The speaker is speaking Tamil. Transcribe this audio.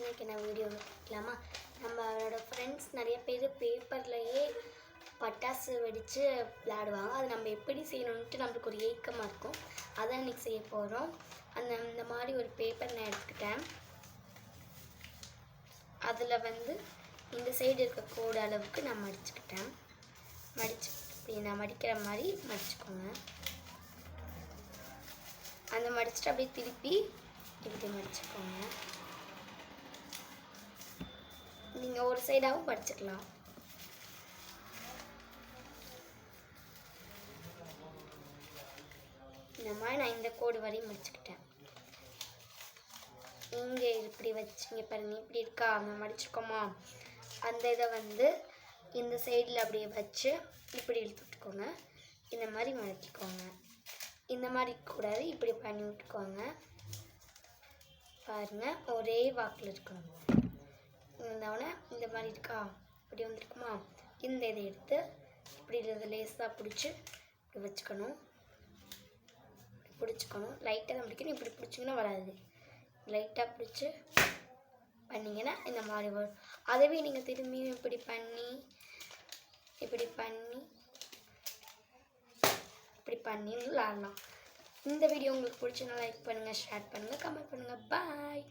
இன்றைக்கி நான் வீடியோ வைக்கலாமா? நம்மளோட ஃப்ரெண்ட்ஸ் நிறைய பேர் பேப்பர்லேயே பட்டாசு வெடித்து விளையாடுவாங்க. அது நம்ம எப்படி செய்யணுன்ட்டு நம்மளுக்கு ஒரு ஏக்கமாக இருக்கும். அதான் இன்றைக்கி செய்ய போகிறோம். இந்த மாதிரி ஒரு பேப்பர் நான் எடுத்துக்கிட்டேன். அதில் இந்த சைடு இருக்க கோடு அளவுக்கு நான் மடிச்சுக்கிட்டேன். இப்படி நான் மடிக்கிற மாதிரி மடிச்சுக்கோங்க. அந்த மடிச்சுட்டு அப்படியே திருப்பி இப்படி மடிச்சுக்கோங்க. நீங்கள் ஒரு சைடாகவும் படிச்சுக்கலாம். இந்த மாதிரி நான் இந்த கோடு வரையும் மடிச்சுக்கிட்டேன். இங்கே இப்படி வச்சுங்க பாருங்க, இப்படி இருக்கா, நம்ம மடிச்சிருக்கோமா? அந்த இதை இந்த சைடில் அப்படியே வச்சு இப்படி இழுத்து விட்டுக்கோங்க. இந்த மாதிரி மடக்கிக்கோங்க. இந்த மாதிரி கூடாது, இப்படி பண்ணி விட்டுக்கோங்க. பாருங்கள், ஒரே வாக்கில் இருக்கணும். இருந்தவொடனே இந்த மாதிரி இருக்கா, இப்படி வந்துருக்குமா? இந்த இதை எடுத்து இப்படி லேசாக பிடிச்சி இப்படி வச்சுக்கணும். லைட்டாக தான் பிடிக்கணும். இப்படி பிடிச்சிங்கன்னா வராது. லைட்டாக பிடிச்சி பண்ணிங்கன்னா இந்த மாதிரி வரும். அதவே நீங்கள் திரும்பியும் இப்படி பண்ணி விளாட்லாம். இந்த வீடியோ உங்களுக்கு பிடிச்சதுனா லைக் பண்ணுங்கள், ஷேர் பண்ணுங்கள், கமெண்ட் பண்ணுங்கள். பாய்.